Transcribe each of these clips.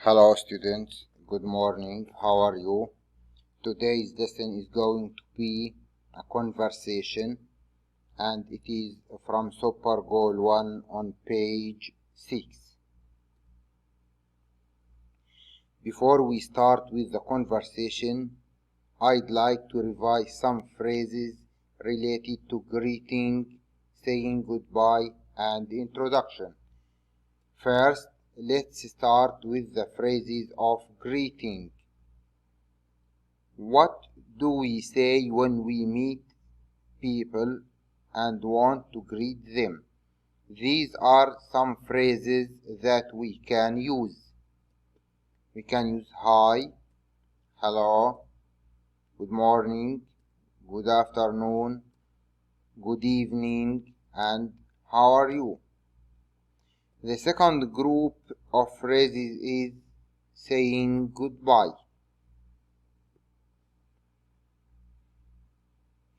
Hello students, good morning, how are you? Today's lesson is going to be a conversation and it is from Super Goal 1 on page 6. Before we start with the conversation, I'd like to revise some phrases related to greeting, saying goodbye and introduction. First, let's start with the phrases of greeting. What do we say when we meet people and want to greet them? These are some phrases that we can use. We can use hi, hello, good morning, good afternoon, good evening, and how are you? The second group of phrases is saying goodbye.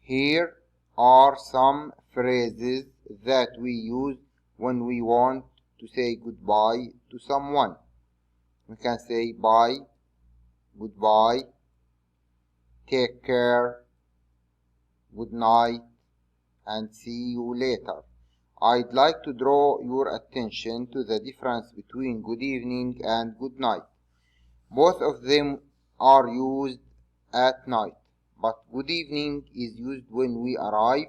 Here are some phrases that we use when we want to say goodbye to someone. We can say bye, goodbye, take care, good night, and see you later. I'd like to draw your attention to the difference between good evening and good night. Both of them are used at night, but good evening is used when we arrive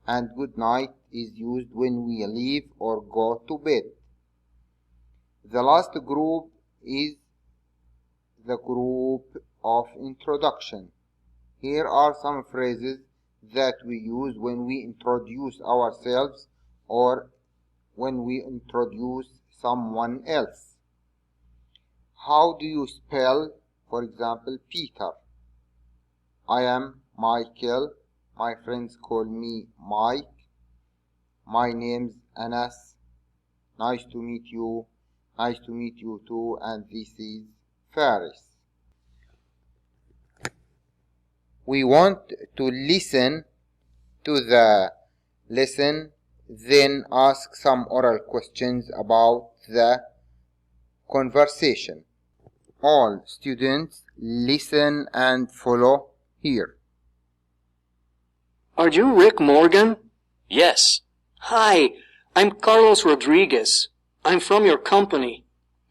and good night is used when we leave or go to bed. The last group is the group of introduction. Here are some phrases that we use when we introduce ourselves or when we introduce someone else. How do you spell, for example, Peter? I am Michael. My friends call me Mike. My name's Anas. Nice to meet you. Nice to meet you too. And this is Faris. We want to listen to the lesson, then ask some oral questions about the conversation. All students listen and follow here. Are you Rick Morgan? Yes. Hi, I'm Carlos Rodriguez. I'm from your company.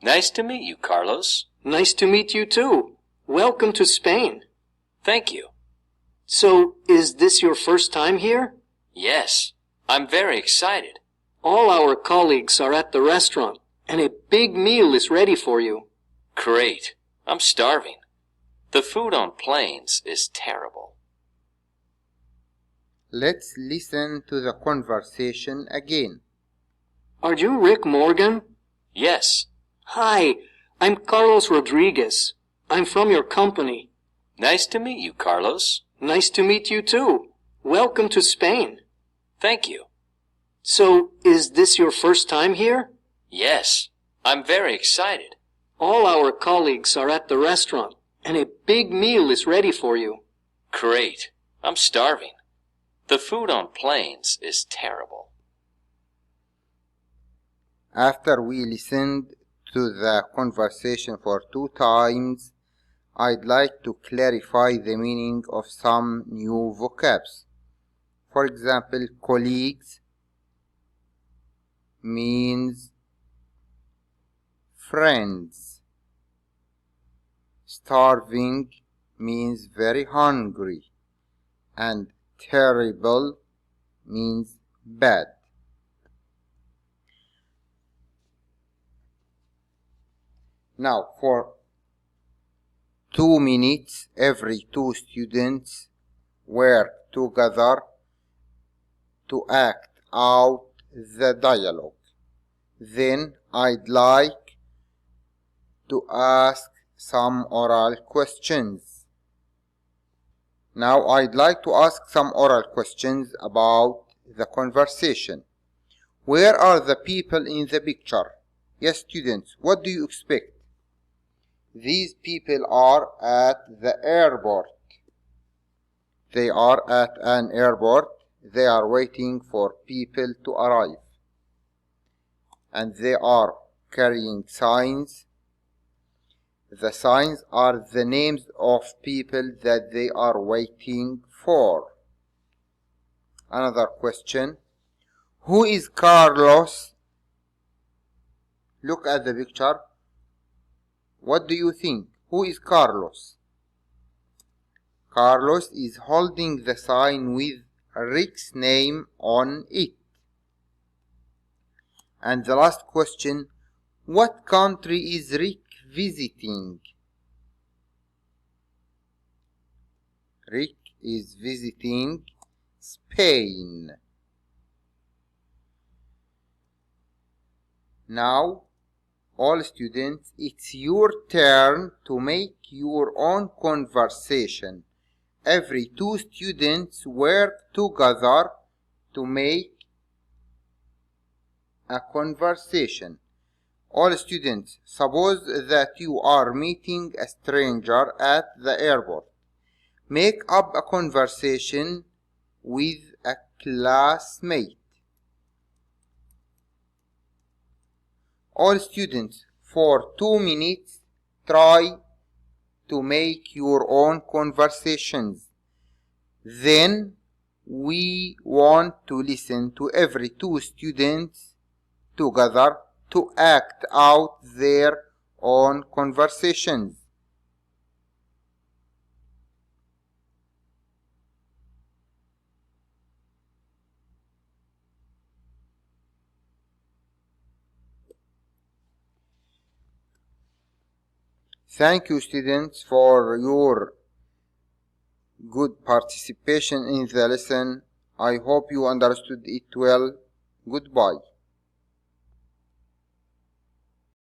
Nice to meet you, Carlos. Nice to meet you too. Welcome to Spain. Thank you. So, is this your first time here? Yes. I'm very excited. All our colleagues are at the restaurant, and a big meal is ready for you. Great. I'm starving. The food on planes is terrible. Let's listen to the conversation again. Are you Rick Morgan? Yes. Hi, I'm Carlos Rodriguez. I'm from your company. Nice to meet you, Carlos. Nice to meet you too. Welcome to Spain. Thank you. So, is this your first time here? Yes. I'm very excited. All our colleagues are at the restaurant, and a big meal is ready for you. Great. I'm starving. The food on planes is terrible. After we listened to the conversation for 2 times, I'd like to clarify the meaning of some new vocabs. For example, colleagues means friends. Starving means very hungry. And terrible means bad. Now, for 2 minutes, every 2 students work together to act out the dialogue. Then I'd like to ask some oral questions. Now I'd like to ask some oral questions about the conversation. Where are the people in the picture? Yes, students, what do you expect? These people are at the airport. They are at an airport. They are waiting for people to arrive. And they are carrying signs The signs are the names of people that they are waiting for. Another question. Who is Carlos? Look at the picture. What do you think? Who is Carlos? Carlos is holding the sign with Rick's name on it. And the last question. What country is Rick visiting? Rick is visiting Spain. Now, all students, it's your turn to make your own conversation. Every two students work together to make a conversation. All students, suppose that you are meeting a stranger at the airport. Make up a conversation with a classmate. All students, for 2 minutes, try to make your own conversations. Then we want to listen to every two students together to act out their own conversations. Thank you, students, for your good participation in the lesson. I hope you understood it well. Goodbye.